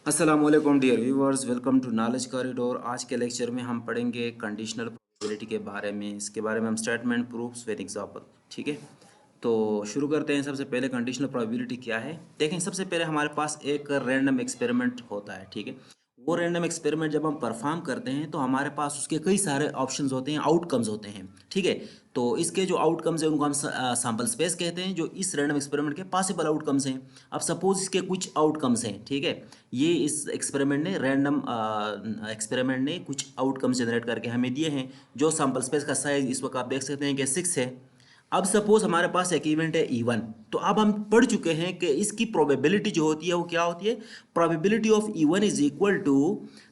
अस्सलामुअलैकुम dear viewers, welcome to knowledge corridor. आज के लेक्चर में हम पढ़ेंगे कंडीशनल प्रोबेबिलिटी के बारे में। इसके बारे में हम स्टेटमेंट प्रूफ्स विद एग्जांपल, ठीक है। तो शुरू करते हैं। सबसे पहले कंडीशनल प्रोबेबिलिटी क्या है देखें। सबसे पहले हमारे पास एक रैंडम एक्सपेरिमेंट होता है, ठीक है। वो रैंडम एक्सपेरिमेंट जब हम परफॉर्म करते हैं तो हमारे पास उसके कई सारे ऑप्शंस होते हैं, आउटकम्स होते हैं, ठीक है। तो इसके जो आउटकम्स हैं उनको हम सैम्पल स्पेस कहते हैं, जो इस रैंडम एक्सपेरिमेंट के पॉसिबल आउटकम्स हैं। अब सपोज इसके कुछ आउटकम्स हैं, ठीक है। ये इस एक्सपेरिमेंट ने रैंडम एक्सपेरिमेंट ने कुछ आउटकम्स जनरेट करके हमें दिए हैं। जो सैम्पल स्पेस का साइज इस वक्त आप देख सकते हैं कि 6 है। अब सपोज हमारे पास एक इवेंट है E1। तो अब हम पढ़ चुके हैं कि इसकी प्रोबेबिलिटी जो होती है वो क्या होती है। Probability of E1 is equal to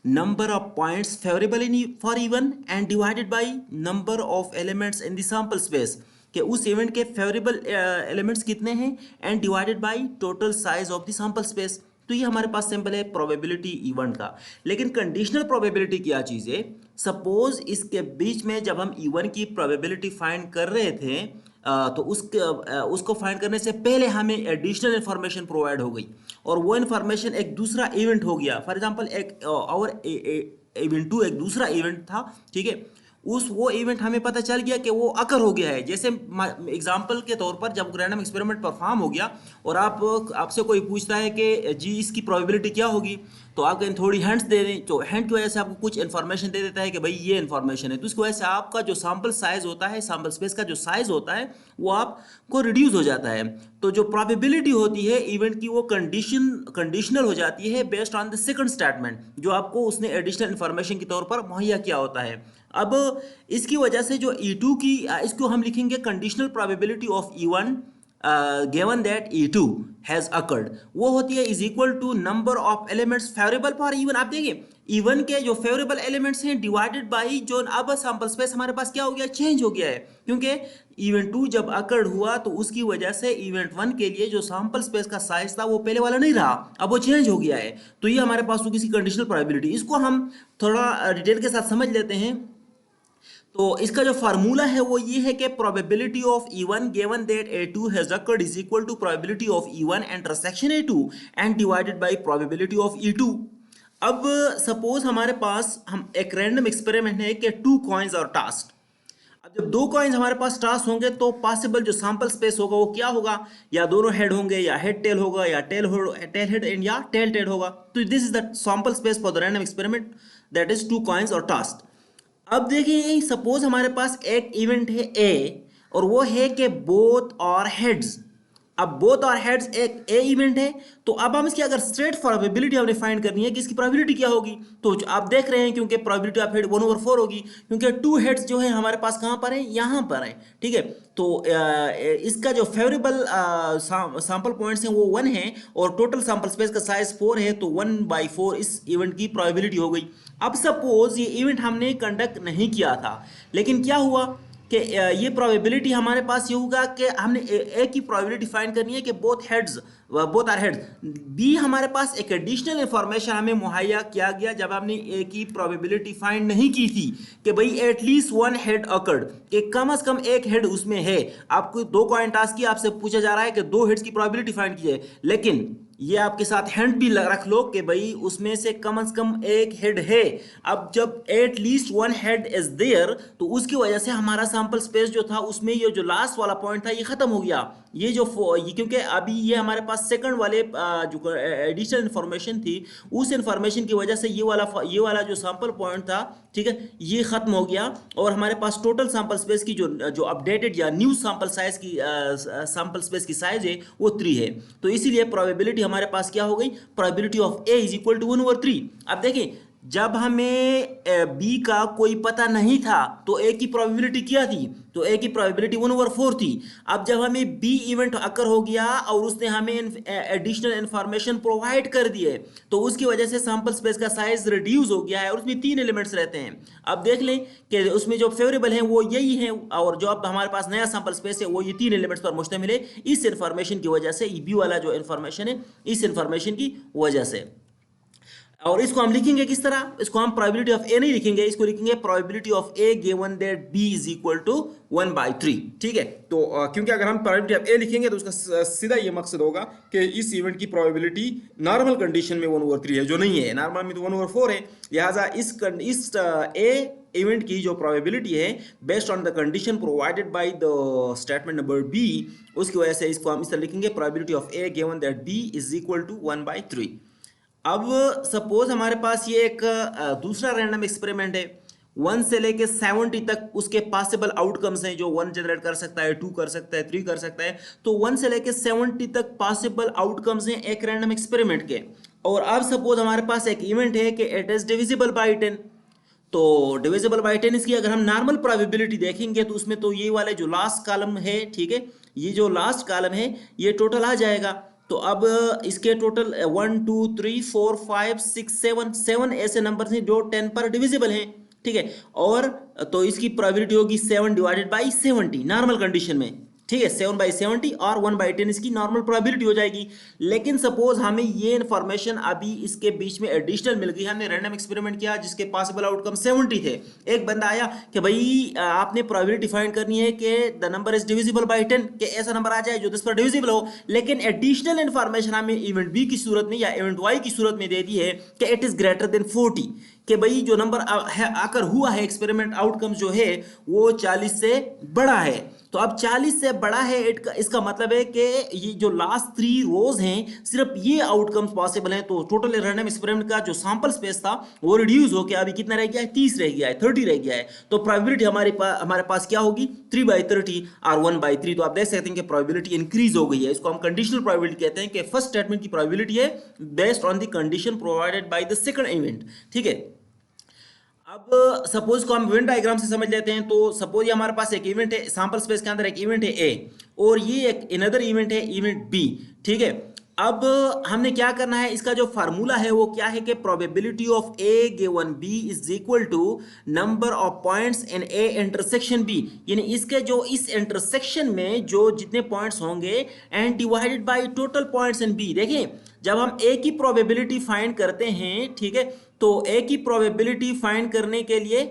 number of points favourable in for E1 and divided by number of elements in the sample space, कि उस इवेंट के फेवरेबल एलिमेंट्स कितने हैं and divided by total size of the sample space. तो ये हमारे पास simple है प्रोबेबिलिटी इवेंट का। लेकिन कंडीशनल प्रोबेबिलिटी क्या चीज़ है। सपोज इसके बीच में जब हम इवेंट की प्रोबेबिलिटी फाइंड कर रहे थे तो उसको फाइंड करने से पहले हमें एडिशनल इन्फॉर्मेशन प्रोवाइड हो गई, और वो इन्फॉर्मेशन एक दूसरा इवेंट हो गया। फॉर एग्जांपल एक और इवेंट टू एक दूसरा इवेंट था, ठीक है। उस वो इवेंट हमें पता चल गया कि वो अकर हो गया है। जैसे एग्जांपल के तौर पर जब रैंडम एक्सपेरिमेंट परफॉर्म हो गया और आपसे कोई पूछता है कि जी इसकी प्रोबेबिलिटी क्या होगी, तो आप कहीं थोड़ी हिंट्स दे दें, तो हिंट की वजह से आपको कुछ इन्फॉर्मेशन दे देता है कि भाई ये इन्फॉर्मेशन है। तो इसकी वजह से आपका जो सैम्पल साइज होता है, सैम्पल स्पेस का जो साइज होता है वो आपको रिड्यूस हो जाता है। तो जो प्रोबेबिलिटी होती है इवेंट की वो कंडीशनल हो जाती है based on the second statement, जो आपको उसने एडिशनल इन्फॉर्मेशन के तौर पर मुहैया किया होता है। अब इसकी वजह से जो E2 की इसको हम लिखेंगे conditional probability of E1 given that E2 has occurred, वो होती है is equal to number of elements favourable for E1। आप देखिए E1 के जो फेवरेबल एलिमेंट्स हैं डिवाइडेड बाई जो अब सैंपल स्पेस हमारे पास क्या हो गया, चेंज हो गया है। क्योंकि इवेंट 2 जब अकर्ड हुआ तो उसकी वजह से इवेंट 1 के लिए जो सैंपल स्पेस का साइज था वो पहले वाला नहीं रहा, अब वो चेंज हो गया है। तो ये हमारे पास तो किसी कंडीशनल प्रोबेबिलिटी, इसको हम थोड़ा डिटेल के साथ समझ लेते हैं। तो इसका जो फार्मूला है वो ये है कि probability of E1 given that A2 has occurred is equal to probability of E1 intersection A2 and divided by probability of E2। अब सपोज हमारे पास हम एक रैंडम एक्सपेरिमेंट है कि 2 कॉइन्स और टास्क। अब जब 2 कॉइन्स हमारे पास टास्क होंगे तो पॉसिबल जो सैंपल स्पेस होगा वो क्या होगा, या दोनों हेड होंगे, या हेड टेल होगा, या टेल हेड एंड या टेल टेल होगा। तो this is the sample space for the random experiment, that is 2 coins और टास्क। अब देखिए सपोज हमारे पास एक इवेंट है ए, और वो है कि बोथ और हेड्स। अब बोथ और हेड्स एक ए इवेंट है। तो अब हम इसकी अगर स्ट्रेट प्रोबेबिलिटी हमने फाइंड करनी है कि इसकी प्रोबेबिलिटी क्या होगी, तो आप देख रहे हैं क्योंकि प्रोबेबिलिटी ऑफ हेड 1/4 होगी, क्योंकि 2 हेड्स जो है हमारे पास कहाँ पर है, यहाँ पर है, ठीक है। तो इसका जो फेवरेबल सैंपल पॉइंट्स हैं वो 1 है, और टोटल सैंपल स्पेस का साइज 4 है, तो 1/4 इस इवेंट की प्रोबेबिलिटी हो गई। अब सपोज ये इवेंट हमने कंडक्ट नहीं किया था, लेकिन क्या हुआ कि ये प्रोबेबिलिटी हमारे पास ये होगा कि हमने ए की प्रोबेबिलिटी फाइंड करनी है कि बोथ आर हेड्स। बी हमारे पास एक एडिशनल इंफॉर्मेशन हमें मुहैया किया गया जब हमने ए की प्रोबेबिलिटी फाइंड नहीं की थी कि भाई एटलीस्ट 1 हेड अकर्ड, कि कम से कम एक हेड उसमें है। आपको 2 कॉइन टास्क की आपसे पूछा जा रहा है कि 2 हेड्स की प्रोबेबिलिटी फाइंड कीजिए, लेकिन ये आपके साथ हैंड भी रख लो कि भाई उसमें से कम एक हेड है। अब जब at least 1 head is there, तो उसकी वजह से हमारा सैंपल स्पेस जो था उसमें ये जो लास्ट वाला पॉइंट था ये खत्म हो गया। ये क्योंकि अभी ये हमारे पास सेकंड वाले जो एडिशनल इंफॉर्मेशन थी, उस इंफॉर्मेशन की वजह से ये वाला जो सैंपल पॉइंट था, ठीक है, ये खत्म हो गया। और हमारे पास टोटल सैंपल स्पेस की जो अपडेटेड या न्यू सैंपल साइज की सैंपल स्पेस की साइज है वो 3 है। तो इसीलिए प्रोबेबिलिटी हमारे पास क्या हो गई, probability of A is equal to 1/3। अब देखिए जब हमें बी का कोई पता नहीं था तो ए की प्रोबेबिलिटी क्या थी, तो ए की प्रोबेबिलिटी 1/4 थी। अब जब हमें बी इवेंट अकर हो गया और उसने हमें एडिशनल इंफॉर्मेशन प्रोवाइड कर दिए, तो उसकी वजह से सैंपल स्पेस का साइज रिड्यूस हो गया है, और उसमें 3 एलिमेंट्स रहते हैं। अब देख लें कि उसमें जो फेवरेबल हैं वो यही हैं, और जो अब हमारे पास नया सैंपल स्पेस है वो ये 3 एलिमेंट्स पर मुश्तमिल है। इस इंफॉर्मेशन की वजह से बी वाला जो इंफॉर्मेशन है, इस इंफॉर्मेशन की वजह से और इसको हम लिखेंगे किस तरह, इसको हम प्रोबेबिलिटी ऑफ ए नहीं लिखेंगे, इसको लिखेंगे probability of A given that B is equal to 1/3। ठीक है, तो क्योंकि अगर हम प्रोबेबिलिटी ऑफ ए लिखेंगे तो उसका सीधा ये मकसद होगा कि इस इवेंट की प्रोबेबिलिटी नॉर्मल कंडीशन में 1/3 है, जो नहीं है, नॉर्मल में तो 1/4 है। लिहाजा इस ए इवेंट की जो प्रोबेबिलिटी है based on the condition provided by the statement number B, उसकी वजह से इसको हम इस तरह लिखेंगे probability of A given that B is equal to 1/3। अब सपोज हमारे पास ये एक दूसरा रैंडम एक्सपेरिमेंट है, 1 से लेके 70 तक उसके पॉसिबल आउटकम्स हैं, जो 1 जनरेट कर सकता है, 2 कर सकता है, 3 कर सकता है। तो 1 से लेके 70 तक पॉसिबल आउटकम्स हैं एक रैंडम एक्सपेरिमेंट के। और अब सपोज हमारे पास एक इवेंट है कि इट इज डिविजिबल बाय 10। तो डिविजिबल बाय 10 इसकी अगर हम नॉर्मल प्रोबेबिलिटी देखेंगे तो उसमें तो ये वाले जो लास्ट कॉलम है, ठीक है, ये जो लास्ट कॉलम है ये टोटल आ जाएगा। तो अब इसके टोटल 1 2 3 4 5 6 7 ऐसे नंबर हैं जो 10 पर डिविजिबल हैं। ठीक है, और तो इसकी प्रोबेबिलिटी होगी 7 डिवाइडेड बाई 70 नॉर्मल कंडीशन में। ठीक है, 7/70 और 1/10 इसकी नॉर्मल प्रोबेबिलिटी हो जाएगी। लेकिन सपोज हमें ये इन्फॉर्मेशन अभी इसके बीच में एडिशनल मिल गई, हमने रैंडम एक्सपेरिमेंट किया जिसके पॉसिबल आउटकम 70 थे। एक बंदा आया कि भाई आपने प्रोबेबिलिटी फाइंड करनी है कि the number is divisible by 10, कि ऐसा नंबर आ जाए जो 10 पर डिविजिबल हो। लेकिन एडिशनल इन्फॉर्मेशन हमें इवेंट बी की सूरत में या इवेंट वाई की सूरत में दे दी है कि इट इज ग्रेटर देन 40, कि भाई जो नंबर आकर हुआ है एक्सपेरिमेंट आउटकम जो है वो 40 से बड़ा है। तो अब 40 से बड़ा है इसका मतलब है कि ये जो लास्ट 3 रोज हैं सिर्फ ये आउटकम्स पॉसिबल हैं। तो टोटल रैंडम एक्सपेरिमेंट का जो सैंपल स्पेस था वो रिड्यूस होकर अभी कितना रह गया है, 30 रह गया है, 30 रह गया है। तो प्रोबेबिलिटी हमारे पास क्या होगी, 3/30 और 1/3। तो आप देख सकते हैं कि प्रोबेबिलिटी इंक्रीज हो गई है। इसको हम कंडीशनल प्रोबेबिलिटी कहते हैं कि फर्स्ट स्टेटमेंट की प्रोबेबिलिटी है based on the condition provided by the second event. ठीक है, अब सपोज को हम इवेंट डायग्राम से समझ लेते हैं। तो सपोज ये हमारे पास एक इवेंट है, सैंपल स्पेस के अंदर एक इवेंट है ए और ये एक अनदर इवेंट है, इवेंट बी। ठीक है, अब हमने क्या करना है, इसका जो फार्मूला है वो क्या है कि probability of A given B is equal to number of points in A intersection B, यानी इसके जो इस इंटरसेक्शन में जो जितने पॉइंट्स होंगे and divided by total points in B. देखिए जब हम ए की प्रोबेबिलिटी फाइंड करते हैं, ठीक है, तो ए की प्रोबेबिलिटी फाइंड करने के लिए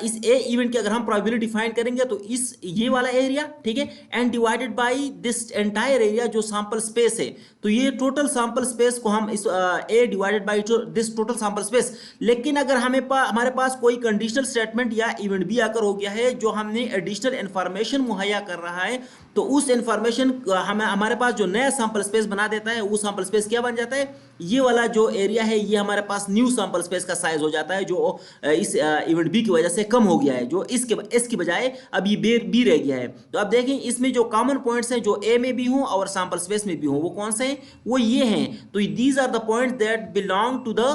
इस ए इवेंट की अगर हम प्रोबेबिलिटी फाइंड करेंगे तो इस ये वाला एरिया, ठीक है, and divided by this entire area जो सैंपल स्पेस है। तो ये टोटल सैंपल स्पेस को हम इस A divided by this total sample space. लेकिन अगर हमारे पास कोई कंडीशनल स्टेटमेंट या इवेंट भी आकर हो गया है जो हमने एडिशनल इंफॉर्मेशन मुहैया कर रहा है, तो उस इंफॉर्मेशन हमारे पास जो नया सैंपल स्पेस बना देता है, वो सैंपल स्पेस क्या बन जाता है, ये वाला जो एरिया है ये हमारे पास न्यू सैंपल स्पेस का साइज हो जाता है, जो इस इवेंट बी की वजह से कम हो गया है, जो इसकी बजाय अब ये बी रह गया है। तो अब देखें इसमें जो कॉमन पॉइंट्स हैं जो ए में भी हों और सैंपल स्पेस में भी हों, वो कौन से हैं, वो ये हैं। तो these are the points that belong to the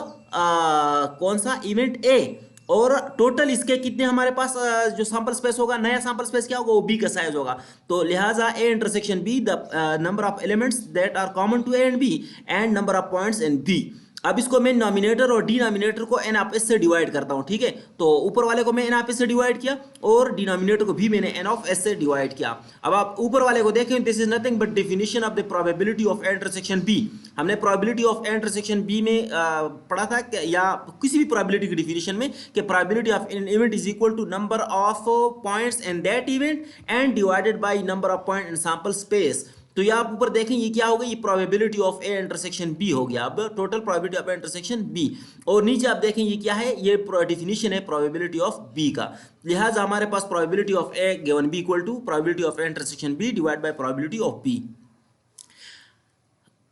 कौन सा, इवेंट ए। और टोटल इसके कितने हमारे पास जो सैंपल स्पेस होगा, नया सैंपल स्पेस क्या होगा, वो बी का साइज होगा। तो लिहाजा A intersection B the number of elements that are common to A and B and number of points in B. अब इसको मैं नॉमिनेटर और डिनोमिनेटर को एन ऑफ एस से डिवाइड करता हूं। ठीक है, तो ऊपर वाले को मैं एन ऑफ एस से डिवाइड किया और डिनोमिनेटर को भी मैंने एन ऑफ एस से डिवाइड किया। अब आप ऊपर वाले को देखें, this is nothing but definition of the probability of A intersection B. हमने probability of A intersection B में पढ़ा था या किसी भी प्रोबेबिलिटी की डिफिनेशन में कि probability of an event is equal to number of points in that event and divided by number of point in sample space. तो ये आप ऊपर देखें ये क्या हो गया, ये probability of A intersection B हो गया। अब total probability of A intersection B, और नीचे आप देखें ये क्या है, ये डेफिनेशन है प्रोबेबिलिटी ऑफ बी का। लिहाजा हमारे पास probability of A given B equal to probability of A intersection B divide by probability of B.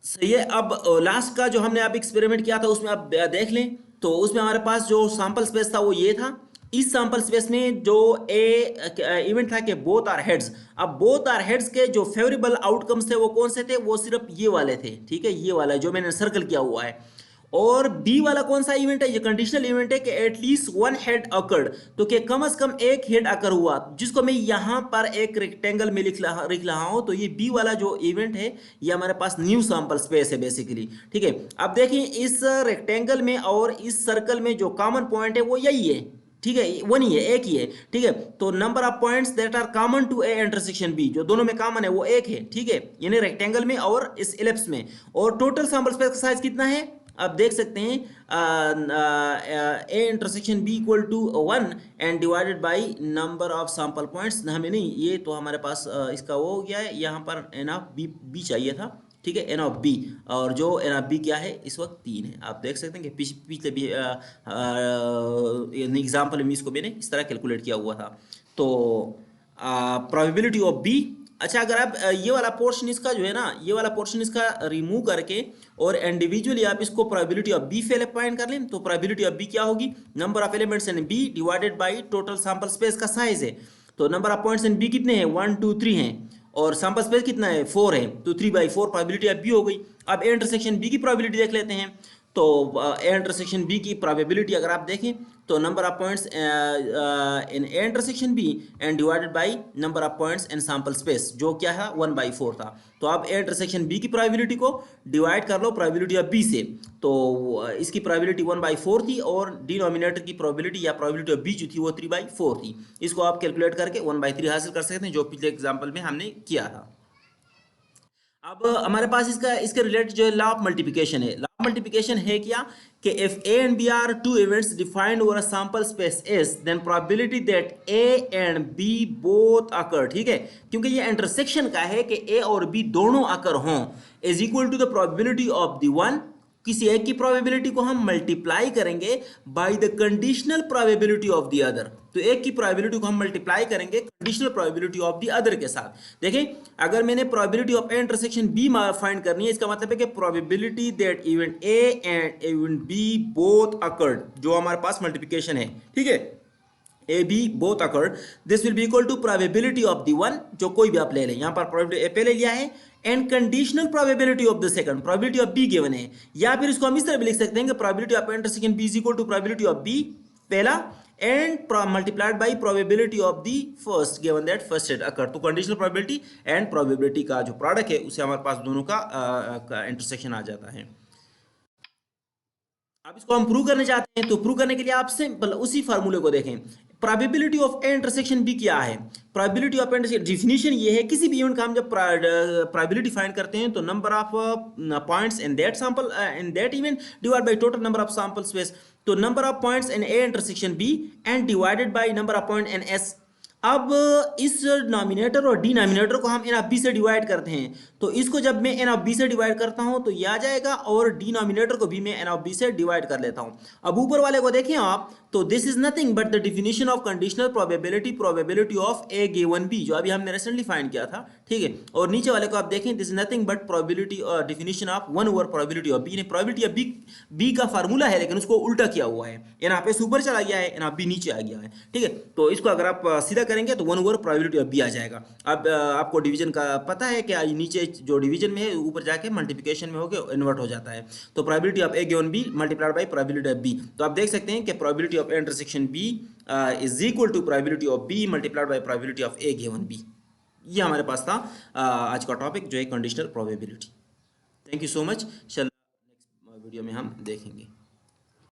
सही है। अब लास्ट का जो हमने आप एक्सपेरिमेंट किया था उसमें आप देख लें, तो उसमें हमारे पास जो सैंपल स्पेस था वो ये था। इस सैंपल स्पेस में जो इवेंट था कि बोथ आर हेड्स। अब बोथ आर हेड्स के जो फेवरेबल आउटकम्स थे वो कौन से थे, वो सिर्फ ये वाले थे। ठीक है, ये वाला जो मैंने सर्कल किया हुआ है। और बी वाला कौन सा इवेंट है, ये कंडीशनल इवेंट है कि एटलीस्ट वन हेड अकर्ड, तो कि कम से कम एक हेड अकर हुआ, जिसको मैं यहां पर एक रेक्टेंगल में लिख रहा हूं। तो ये बी वाला जो इवेंट है ये हमारे पास न्यू सैंपल स्पेस है बेसिकली। ठीक है, अब देखिए इस रेक्टेंगल में और इस सर्कल में जो कॉमन पॉइंट है वो यही है। ठीक है, वन ही है, एक ही है। ठीक है, तो number of points that are common to A intersection B, जो दोनों में कॉमन है वो एक है। ठीक है, यानी रेक्टेंगल में और इस इलिप्स में। और टोटल सैंपल स्पेस का साइज कितना है, आप देख सकते हैं A intersection B equal to 1 and divided by number of sample points. हमें नहीं, ये तो हमारे पास इसका वो हो गया है, यहाँ पर एन ऑफ बी बी चाहिए था, ठीक है, एन ऑफ बी, और जो एन ऑफ बी क्या है इस वक्त 3 है। आप देख सकते हैं कि पिछले भी एग्जाम्पल में इसको मैंने इस तरह कैलकुलेट किया हुआ था। तो प्रोबेबिलिटी ऑफ बी, अच्छा अगर आप ये वाला पोर्शन इसका जो है ना, ये वाला पोर्शन इसका रिमूव करके और इंडिविजुअली आप इसको प्रोबेबिलिटी ऑफ बी फाइंड कर लें, तो प्रोबेबिलिटी ऑफ बी क्या होगी, number of elements in B divided by total sample space का साइज है। तो number of points in B कितने हैं, 1 2 3 हैं, और सैंपल स्पेस कितना है, 4 है, तो 3/4 प्रोबेबिलिटी ऑफ बी हो गई। अब ए इंटरसेक्शन बी की प्रोबेबिलिटी देख लेते हैं। तो ए इंटरसेक्शन बी की प्रोबेबिलिटी अगर आप देखें तो number of points in A intersection B and divided by number of points in sample space, जो क्या है 1/4 था। तो आप ए इंटरसेक्शन बी की प्रोबेबिलिटी को डिवाइड कर लो प्रोबेबिलिटी ऑफ बी से, तो इसकी प्रोबेबिलिटी 1/4 थी, और डिनोमिनेटर की प्रोबेबिलिटी या प्रोबेबिलिटी ऑफ बी जो थी वो 3/4 थी। इसको आप कैलकुलेट करके 1/3 हासिल कर सकते हैं, जो पिछले एग्जाम्पल में हमने किया था। अब हमारे पास इसके रिलेटेड जो है लॉ ऑफ मल्टीप्लिकेशन है। लॉ ऑफ मल्टीप्लिकेशन है क्या कि if A and B are two events defined over a sample space S, then probability that A and B both occur, ठीक है, क्योंकि ये इंटरसेक्शन का है कि ए और बी दोनों अकर हों, is equal to the probability of the one, किसी एक की प्रोबेबिलिटी को हम मल्टीप्लाई करेंगे by the conditional probability of the other. तो एक की प्रोबेबिलिटी को हम मल्टीप्लाई करेंगे conditional probability of the other के साथ। देखें, अगर मैंने probability of A intersection B find करनी है, इसका मतलब है कि probability that event A and event B both occurred, जो हमारे पास मल्टीप्लिकेशन है, ठीक है, A B both occurred, this will be equal to probability of the one, जो कोई भी आप ले लें, यहां पर प्रोबेबिलिटी ए पहले लिया है, and conditional probability of the second, probability of be given है, या फिर इसको हम इस तरह भी लिख सकते हैं कि probability of intersection B is equal to probability of B पहला and multiplied by probability of the first given that first had occurred. तो कंडीशनल प्रोबेबिलिटी एंड प्रोबेबिलिटी का जो प्रोडक्ट है उसे हमारे पास दोनों का इंटरसेक्शन आ जाता है। अब इसको हम प्रूव करने चाहते हैं, तो प्रूव करने के लिए आप सिंपल उसी फार्मूले को देखें। Probability of A intersection B क्या है, प्रोबेबिलिटी ऑफ इंटरसेक्शन डिफिनीशन ये है, किसी भी इवेंट का हम जब प्रोबेबिलिटी फाइंड करते हैं तो number of points in that sample in that event divide by total number of sample space, तो number of points in A intersection B and divided by number of point in S. अब इस nominator और denominator को हम N of B से divide करते हैं, तो इसको जब मैं एन ऑफ बी से डिवाइड करता हूं तो ये आ जाएगा, और डिनोमिनेटर को भी मैं एन ऑफ बी से डिवाइड कर लेता हूं। अब ऊपर वाले को देखें आप, तो this is nothing but the definition of conditional probability, probability of A given B, जो अभी हमने रिसेंटली फाइंड किया था, ठीक है, और नीचे वाले को आप देखें, this is nothing but probability definition of 1 over probability of B. ने प्रोबेबिलिटी ऑफ बी का फार्मूला है, लेकिन उसको उल्टा किया हुआ है, एन ऑफ ए ऊपर चला गया है, एन ऑफ बी नीचे आ गया है, ठीक है। तो इसको अगर आप सीधा करेंगे तो 1 ओवर प्रोबेबिलिटी ऑफ बी आ जाएगा। अब आपको डिवीजन का पता है कि नीचे जो डिवीजन में है ऊपर जाके मल्टीप्लिकेशन में होकर इन्वर्ट हो जाता है, तो probability of A given B multiplied by probability of B. तो आप देख सकते हैं कि probability of intersection B is equal to probability of B multiplied by probability of A given B. ये हमारे पास था आज का टॉपिक, जो है conditional probability. Thank you so much. चल नेक्स्ट वीडियो में हम देखेंगे।